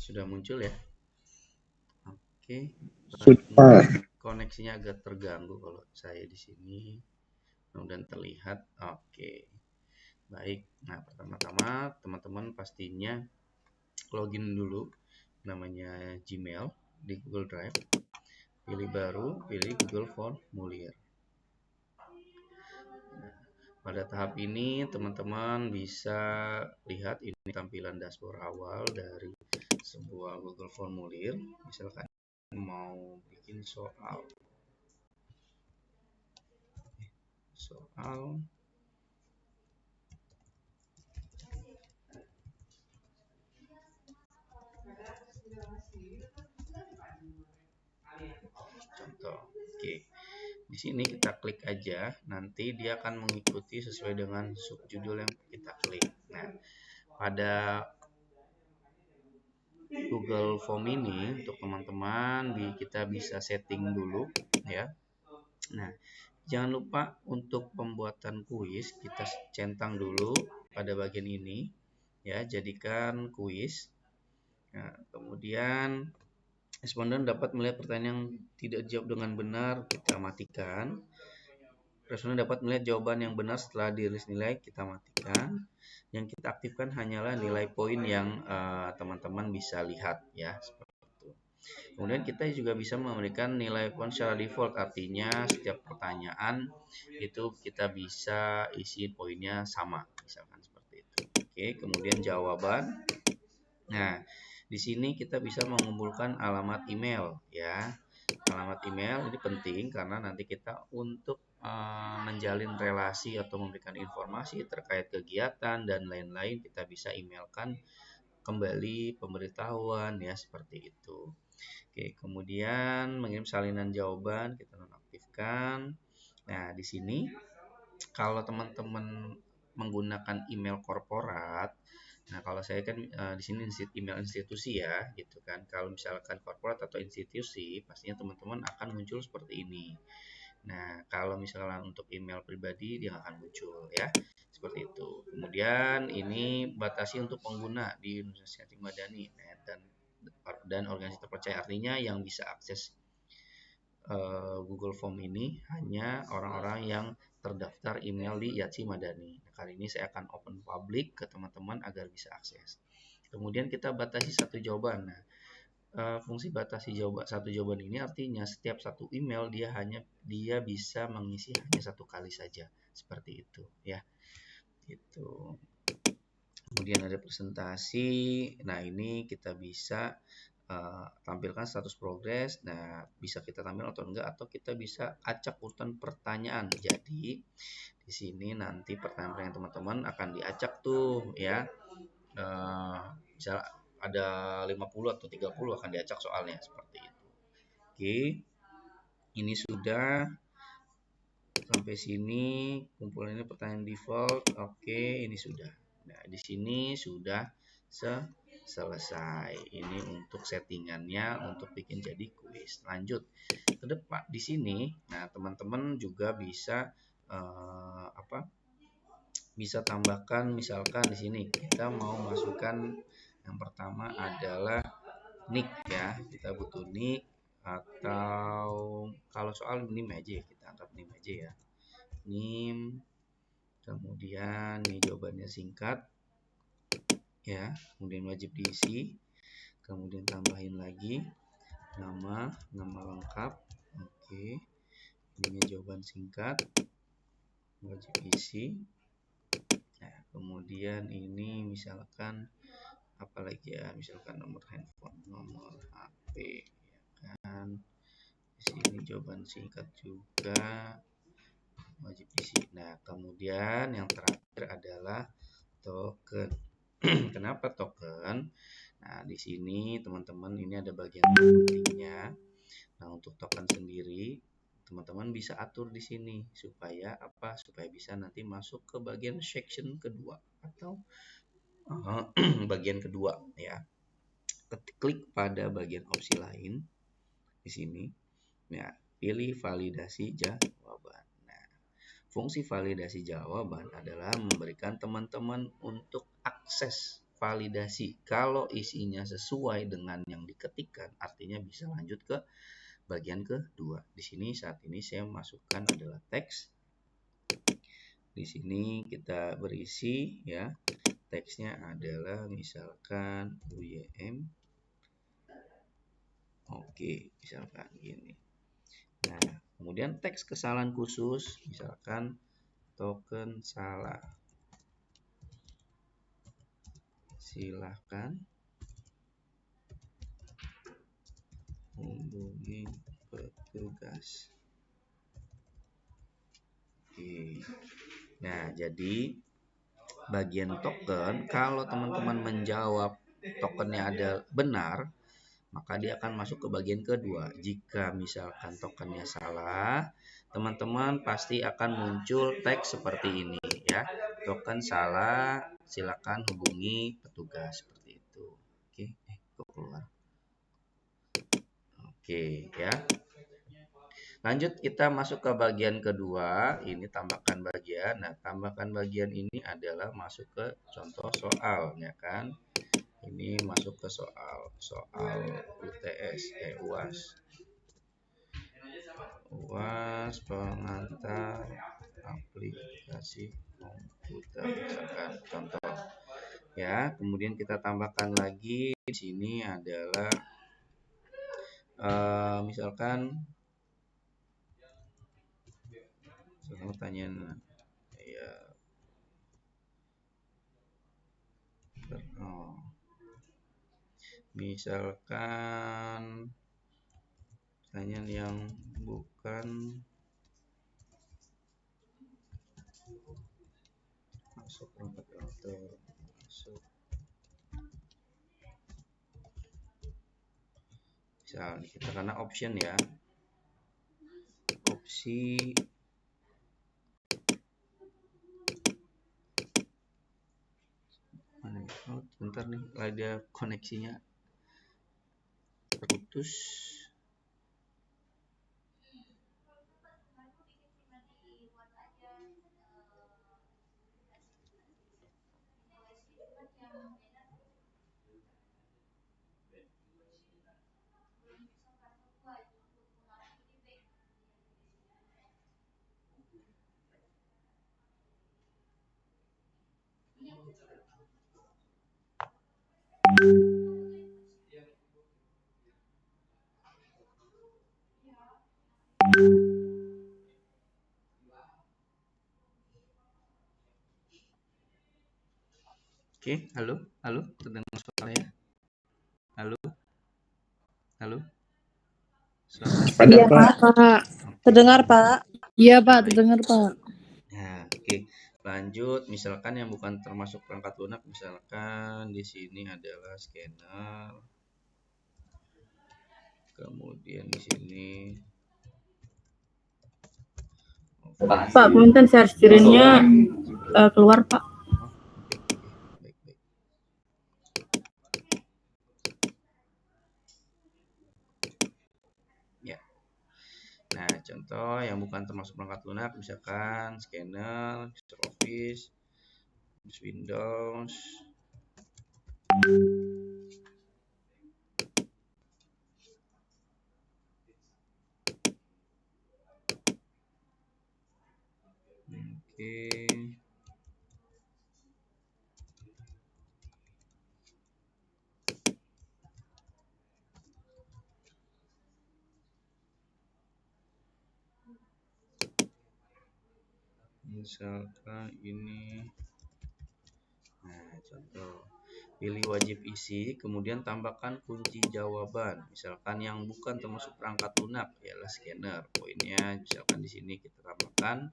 Sudah muncul ya? Oke. Sudah. Koneksinya agak terganggu kalau saya di sini. Kemudian terlihat. Oke. Baik. Nah, pertama-tama teman-teman pastinya login dulu namanya Gmail di Google Drive. Pilih baru, pilih Google Formulir. Pada tahap ini teman-teman bisa lihat ini tampilan dashboard awal dari sebuah Google Formulir. Misalkan mau bikin soal contoh. Oke. Di sini kita klik aja, nanti dia akan mengikuti sesuai dengan subjudul yang kita klik. Nah, pada Google Form ini untuk teman-teman kita bisa setting dulu ya. Nah, jangan lupa untuk pembuatan kuis kita centang dulu pada bagian ini ya, jadikan kuis. Nah, kemudian responden dapat melihat pertanyaan yang tidak dijawab dengan benar, kita matikan. Responden dapat melihat jawaban yang benar setelah dirilis nilai, kita matikan. Yang kita aktifkan hanyalah nilai poin yang teman-teman bisa lihat ya, seperti itu. Kemudian kita juga bisa memberikan nilai poin secara default, artinya setiap pertanyaan itu kita bisa isi poinnya sama, misalkan seperti itu. Oke, kemudian jawaban. Nah, di sini kita bisa mengumpulkan alamat email ya. Alamat email ini penting karena nanti kita untuk menjalin relasi atau memberikan informasi terkait kegiatan dan lain-lain, kita bisa emailkan kembali pemberitahuan ya, seperti itu. Oke, kemudian mengirim salinan jawaban kita nonaktifkan. Nah, di sini kalau teman-teman menggunakan email korporat, nah kalau saya kan di sini email institusi ya, gitu kan. Kalau misalkan korporat atau institusi, pastinya teman-teman akan muncul seperti ini. Nah, kalau misalkan untuk email pribadi dia akan muncul ya, seperti itu. Kemudian ini batasi untuk pengguna di Universitas Madani dan organisasi terpercaya, artinya yang bisa akses Google Form ini hanya orang-orang yang terdaftar email di Yatsi Madani. Nah, kali ini saya akan open public ke teman-teman agar bisa akses. Kemudian kita batasi satu jawaban. Nah, fungsi batasi satu jawaban ini artinya setiap satu email dia bisa mengisi hanya satu kali saja, seperti itu ya. Itu. Kemudian ada presentasi. Nah, ini kita bisa tampilkan status progres. Nah, bisa kita tampil atau enggak, atau kita bisa acak urutan pertanyaan. Jadi di sini nanti pertanyaan teman-teman akan diacak tuh ya. Misal ada 50 atau 30 akan diacak soalnya, seperti itu. Oke. Ini sudah sampai sini kumpulan ini pertanyaan default. Oke, ini sudah. Nah, di sini sudah selesai. Ini untuk settingannya untuk bikin jadi kuis. Lanjut ke depan di sini. Nah, teman-teman juga bisa bisa tambahkan, misalkan di sini kita mau masukkan yang pertama adalah nick ya. Kita butuh nick, atau kalau soal nim aja, kita anggap nim aja ya. Nim, kemudian ini jawabannya singkat ya, kemudian wajib diisi, kemudian tambahin lagi nama lengkap. Oke, ini jawaban singkat, wajib isi. Nah, kemudian ini misalkan apalagi ya, misalkan nomor handphone, nomor HP ya kan. Di sini jawaban singkat juga, wajib isi. Nah, kemudian yang terakhir adalah token. Kenapa token? Nah, di sini teman-teman ini ada bagian pentingnya. Nah, untuk token sendiri teman-teman bisa atur di sini supaya apa? Supaya bisa nanti masuk ke bagian section kedua atau bagian kedua ya. Klik pada bagian opsi lain di sini. Ya, pilih validasi jawaban. Nah, fungsi validasi jawaban adalah memberikan teman-teman untuk akses validasi. Kalau isinya sesuai dengan yang diketikkan, artinya bisa lanjut ke bagian kedua. Di sini saat ini saya masukkan adalah teks. Di sini kita berisi ya. Teksnya adalah misalkan UYM. Oke, misalkan gini. Nah, kemudian teks kesalahan khusus, misalkan token salah. Silahkan hubungi petugas. Oke. Nah, jadi bagian token, kalau teman-teman menjawab tokennya ada benar, maka dia akan masuk ke bagian kedua. Jika misalkan tokennya salah, teman-teman pasti akan muncul teks seperti ini ya. Token salah, silakan hubungi petugas, seperti itu. Oke, kok keluar. Oke, ya. Lanjut kita masuk ke bagian kedua, ini tambahkan bagian. Nah, tambahkan bagian ini adalah masuk ke contoh soal, ya kan? Ini masuk ke soal UTS, UAS. UAS pengantar aplikasi komputer, misalkan contoh. Ya, kemudian kita tambahkan lagi di sini adalah misalkan pertanyaan ya misalkan pertanyaan yang bukan masuk perangkat router, masuk misal kita karena option ya, opsi mana ya? Oh, bentar nih, ada koneksinya terputus. Oke, halo, terdengar suara ya? Halo, suara. Iya Pak. Terdengar Pak. Iya Pak, terdengar Pak. Nah, oke. Lanjut, misalkan yang bukan termasuk perangkat lunak, misalkan di sini adalah scanner. Kemudian di sini Pak, punten share screen-nya keluar Pak. baik. Ya. Nah, contoh yang bukan termasuk perangkat lunak, misalkan scanner, Office, Windows. Oke. Misalkan ini, nah contoh, pilih wajib isi, kemudian tambahkan kunci jawaban. Misalkan yang bukan termasuk perangkat lunak ialah scanner. Poinnya misalkan di sini kita tambahkan.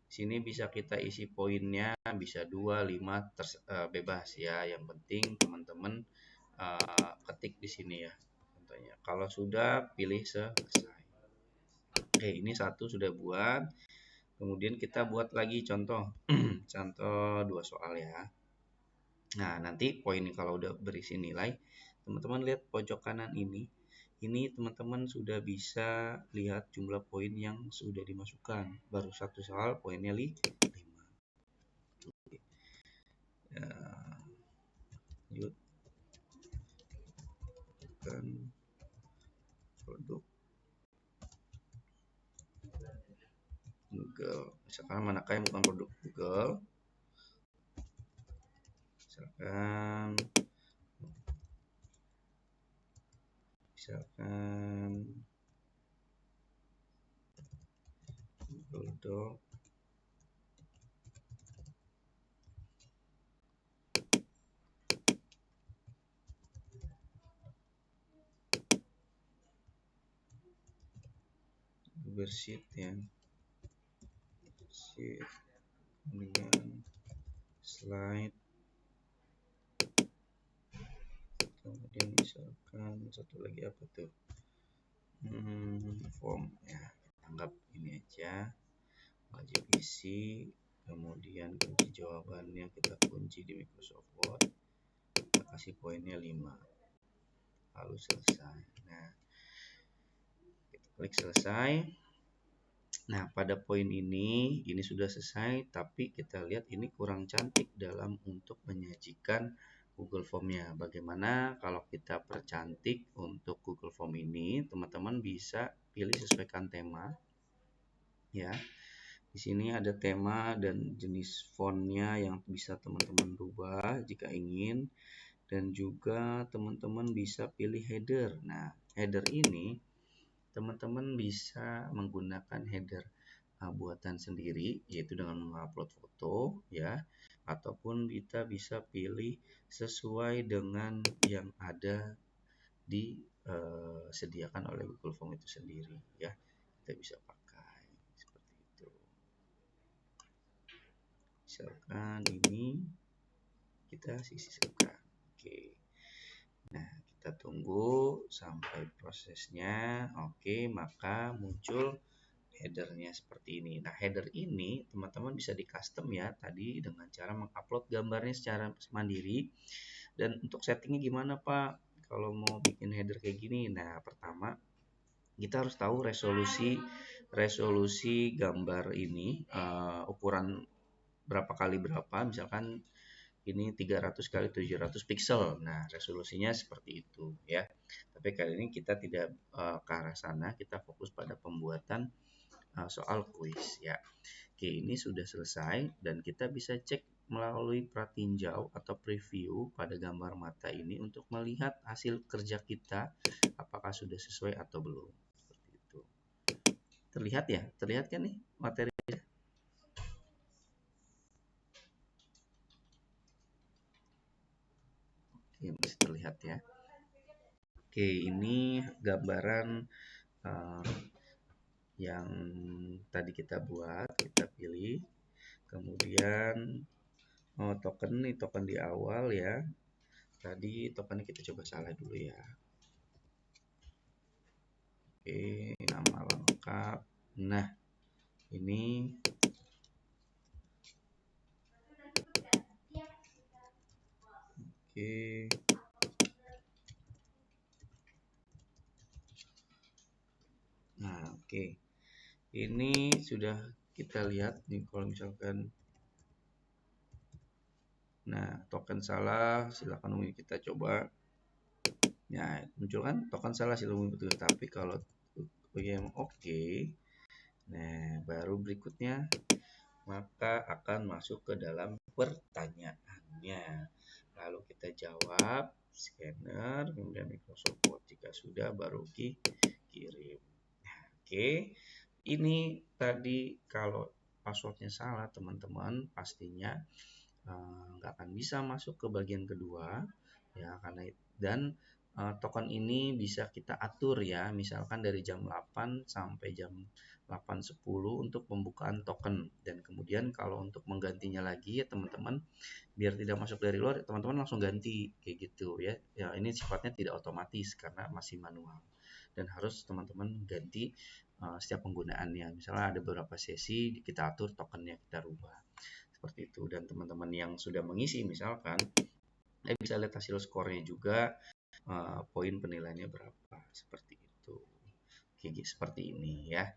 Di sini bisa kita isi poinnya, bisa 2, 5, bebas ya. Yang penting teman-teman ketik di sini ya. Contohnya, kalau sudah pilih selesai. Oke, ini satu sudah buat. Kemudian kita buat lagi contoh, contoh 2 soal ya. Nah, nanti poin kalau udah berisi nilai, teman-teman lihat pojok kanan ini. Ini teman-teman sudah bisa lihat jumlah poin yang sudah dimasukkan. Baru satu soal poinnya 5. Ya. misalkan manakah yang bukan produk Google, misalkan Google Doc, Google Sheet ya, Sheet, kemudian slide, kemudian misalkan satu lagi apa tuh, form ya, kita anggap ini aja, wajib isi, kemudian kunci jawabannya kita kunci di Microsoft Word, kita kasih poinnya 5, lalu selesai. Nah, kita klik selesai. Nah, pada poin ini sudah selesai, tapi kita lihat ini kurang cantik dalam untuk menyajikan Google Form-nya. Bagaimana kalau kita percantik untuk Google Form ini? Teman-teman bisa pilih sesuaikan tema. Ya, di sini ada tema dan jenis fontnya yang bisa teman-teman rubah jika ingin, dan juga teman-teman bisa pilih header. Nah, header ini teman-teman bisa menggunakan header buatan sendiri, yaitu dengan mengupload foto ya, ataupun kita bisa pilih sesuai dengan yang ada disediakan oleh Google Form itu sendiri ya, kita bisa pakai seperti itu. Misalkan ini kita sisihkan. Oke, nah kita tunggu sampai prosesnya. Oke, maka muncul headernya seperti ini. Nah, header ini teman-teman bisa di custom ya tadi dengan cara mengupload gambarnya secara mandiri. Dan untuk settingnya gimana Pak kalau mau bikin header kayak gini? Nah, pertama kita harus tahu resolusi gambar ini, ukuran berapa kali berapa, misalkan ini 300 kali 700 pixel. Nah, resolusinya seperti itu ya. Tapi kali ini kita tidak ke arah sana, kita fokus pada pembuatan soal kuis ya. Oke, ini sudah selesai dan kita bisa cek melalui pratinjau atau preview pada gambar mata ini untuk melihat hasil kerja kita apakah sudah sesuai atau belum. Seperti itu. Terlihat ya? Terlihat kan nih materi? Oke, masih terlihat ya. Oke, ini gambaran yang tadi kita buat, kita pilih, kemudian token di awal ya. Tadi tokennya kita coba salah dulu ya. Oke, nama lengkap. Nah, ini oke. Nah, oke. Ini sudah kita lihat nih kalau misalkan token salah, silakan hubungi kita coba. Nah, muncul kan token salah, silakan hubungi betul. Tapi kalau yang oke, nah baru berikutnya maka akan masuk ke dalam pertanyaannya. Lalu kita jawab, scanner, kemudian Microsoft Word jika sudah baru kirim. Nah, oke. Ini tadi kalau passwordnya salah teman-teman pastinya nggak akan bisa masuk ke bagian kedua ya, karena dan token ini bisa kita atur ya, misalkan dari jam 8 sampai jam 8.10 untuk pembukaan token, dan kemudian kalau untuk menggantinya lagi ya teman-teman, biar tidak masuk dari luar, teman-teman langsung ganti kayak gitu ya. Ya, ini sifatnya tidak otomatis karena masih manual dan harus teman-teman ganti setiap penggunaannya. Misalnya ada beberapa sesi kita atur tokennya, kita rubah seperti itu. Dan teman-teman yang sudah mengisi misalkan bisa lihat hasil skornya juga, poin penilaiannya berapa seperti itu. Oke, seperti ini ya.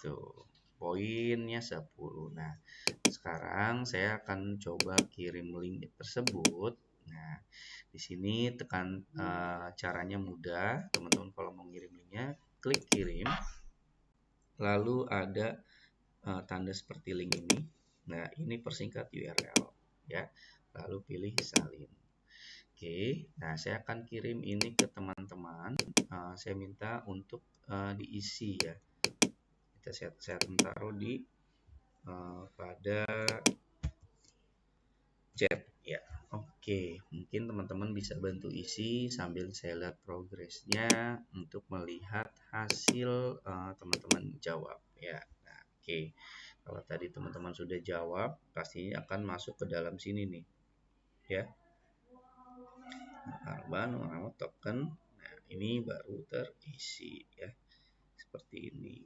Itu poinnya 10. Nah, sekarang saya akan coba kirim link tersebut. Nah, di sini tekan caranya mudah, teman-teman. Kalau mau ngirim linknya, klik kirim. Lalu ada tanda seperti link ini. Nah, ini persingkat URL ya. Lalu pilih salin. Oke, nah saya akan kirim ini ke teman-teman. Saya minta untuk diisi ya. Saya taruh di pada chat ya. Oke, mungkin teman-teman bisa bantu isi sambil saya lihat progresnya untuk melihat hasil teman-teman jawab ya. Nah, oke, kalau tadi teman-teman sudah jawab, pastinya akan masuk ke dalam sini nih ya. Arban nama token. Nah, ini baru terisi ya. Seperti ini.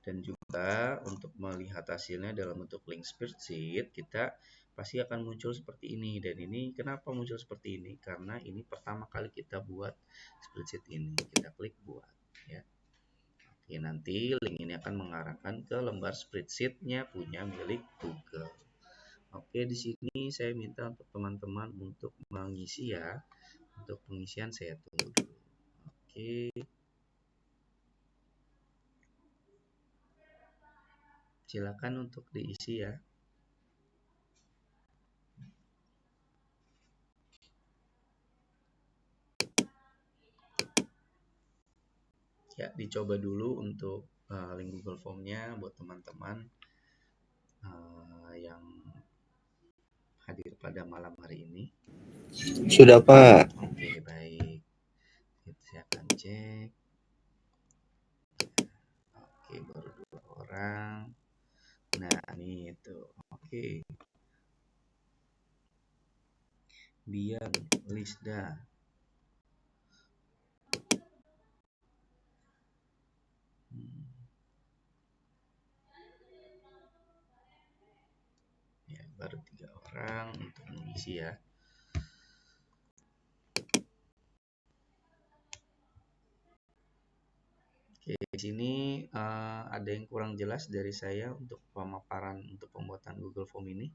Dan juga untuk melihat hasilnya dalam bentuk link spreadsheet, kita pasti akan muncul seperti ini. Dan ini kenapa muncul seperti ini? Karena ini pertama kali kita buat spreadsheet ini. Kita klik buat ya. Oke, nanti link ini akan mengarahkan ke lembar spreadsheet-nya punya milik Google. Oke, di sini saya minta untuk teman-teman untuk mengisi ya. Untuk pengisian saya tunggu dulu. Oke. Silakan untuk diisi ya. Ya, dicoba dulu untuk link Google Form-nya buat teman-teman yang hadir pada malam hari ini. Sudah, Pak. Oke, baik. Saya akan cek. Oke, baru 2 orang. Nah, ini itu. Oke. Bian, Lisda. Ya, baru 3 orang untuk mengisi ya. Oke, di sini ada yang kurang jelas dari saya untuk pemaparan untuk pembuatan Google Form ini.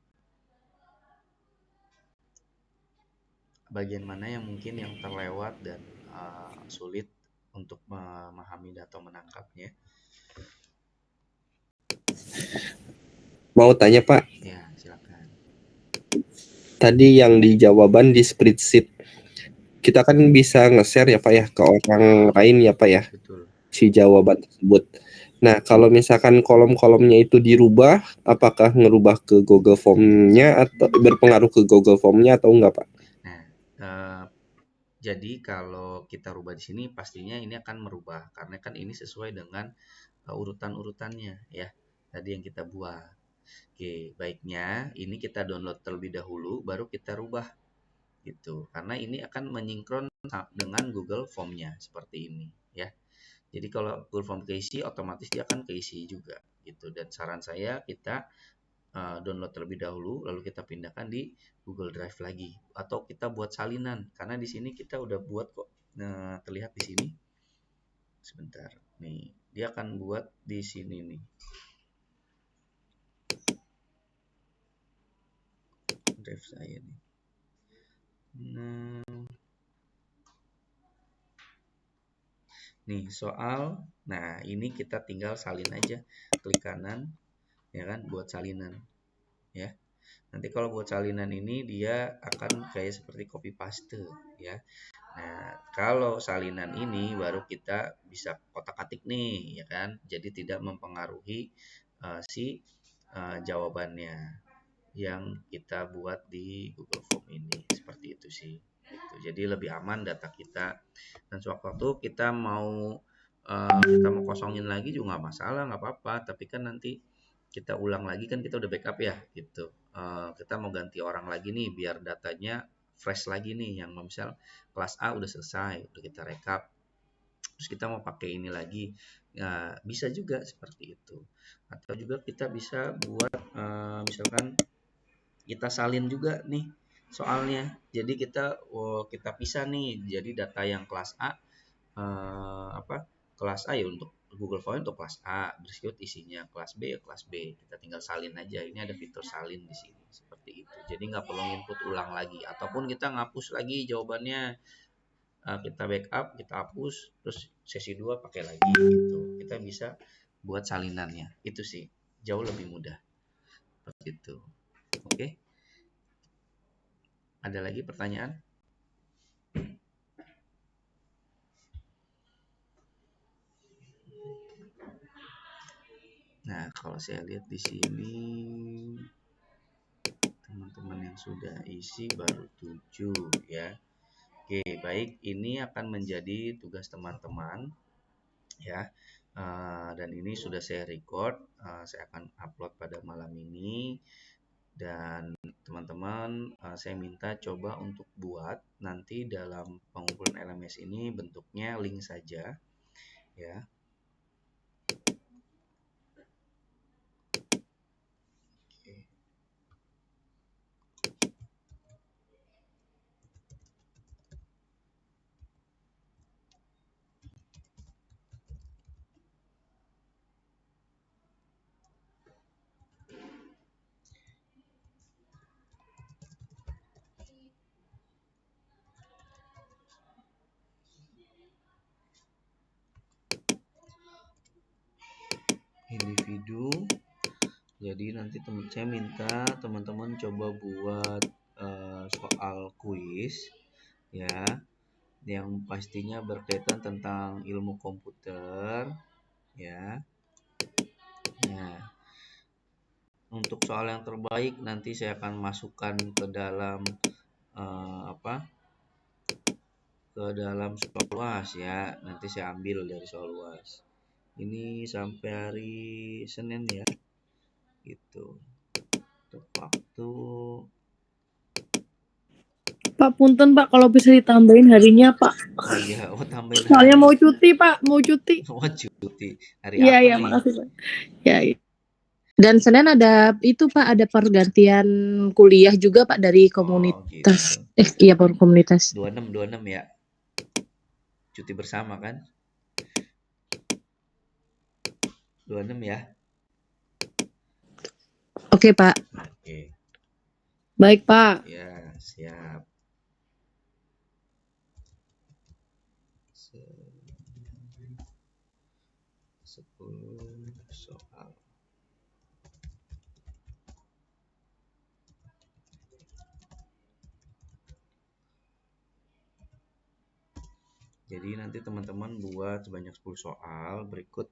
Bagian mana yang mungkin yang terlewat dan sulit untuk memahami atau menangkapnya? Mau tanya, Pak. Ya, silakan. Tadi yang di jawaban di spreadsheet, kita kan bisa nge-share ya, Pak ya, ke orang lain ya, Pak ya, Betul. si jawaban tersebut. Nah, kalau misalkan kolom-kolomnya itu dirubah, apakah ngerubah ke Google Form-nya atau berpengaruh ke Google Form-nya atau enggak, Pak? Nah, jadi kalau kita rubah di sini pastinya ini akan merubah karena kan ini sesuai dengan urutan-urutannya ya. Tadi yang kita buat. Oke, baiknya ini kita download terlebih dahulu baru kita rubah gitu. Karena ini akan menyinkron dengan Google Form-nya seperti ini ya. Jadi kalau Google Form keisi otomatis dia akan keisi juga gitu. Dan saran saya kita download terlebih dahulu lalu kita pindahkan di Google Drive lagi atau kita buat salinan karena di sini kita udah buat kok. Nah, terlihat di sini. Sebentar. Nih, dia akan buat di sini nih. Drive saya nih. Nah, nih soal, nah ini kita tinggal salin aja, klik kanan, ya kan, buat salinan, ya. Nanti kalau buat salinan ini dia akan kayak seperti copy paste, ya. Nah, kalau salinan ini baru kita bisa kotak-atik nih, ya kan. Jadi tidak mempengaruhi si jawabannya yang kita buat di Google Form ini, seperti itu sih. Gitu. Jadi lebih aman data kita. Dan sewaktu kita mau kosongin lagi juga nggak masalah, nggak apa-apa. Tapi kan nanti kita ulang lagi kan kita udah backup ya, gitu. Kita mau ganti orang lagi nih biar datanya fresh lagi nih. Yang misal kelas A udah selesai, udah kita rekap. Terus kita mau pakai ini lagi, ya bisa juga seperti itu. Atau juga kita bisa buat misalkan kita salin juga nih soalnya. Jadi kita pisah nih. Jadi data yang kelas A kelas A ya untuk Google Form untuk kelas A, berikut isinya kelas B ya kelas B. Kita tinggal salin aja. Ini ada fitur salin di sini seperti itu. Jadi nggak perlu input ulang lagi ataupun kita ngapus lagi jawabannya. Kita backup, kita hapus, terus sesi 2 pakai lagi gitu. Kita bisa buat salinannya. Itu sih. jauh lebih mudah. Seperti itu. Oke. Ada lagi pertanyaan? Nah, kalau saya lihat di sini teman-teman yang sudah isi baru 7 ya. Oke, baik, ini akan menjadi tugas teman-teman ya. Dan ini sudah saya record, saya akan upload pada malam ini. Dan teman-teman, saya minta coba untuk buat nanti dalam pengumpulan LMS ini bentuknya link saja ya. Oke. Individu. Jadi nanti saya minta teman-teman coba buat soal kuis ya, yang pastinya berkaitan tentang ilmu komputer ya. Nah, untuk soal yang terbaik nanti saya akan masukkan ke dalam ke dalam soal UAS ya. Nanti saya ambil dari soal UAS. Ini sampai hari Senin ya. Gitu. Untuk waktu Pak, punten Pak, kalau bisa ditambahin harinya Pak. oh iya, tambahin Soalnya hari. mau cuti Pak, mau cuti. Oh, cuti. Hari Iya, apa iya, nih? makasih Pak. Ya, iya. Dan Senin ada itu Pak, ada pergantian kuliah juga Pak dari komunitas. Gitu. Iya, komunitas. 26 ya. Cuti bersama kan? 26 ya. Oke Pak. Oke. Baik Pak. Ya, siap. 10 soal. Jadi nanti teman-teman buat sebanyak 10 soal, berikut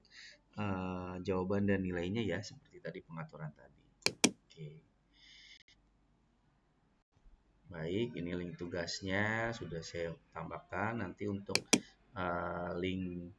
jawaban dan nilainya ya, seperti tadi pengaturan tadi. Oke. Baik, ini link tugasnya sudah saya tambahkan. Nanti untuk link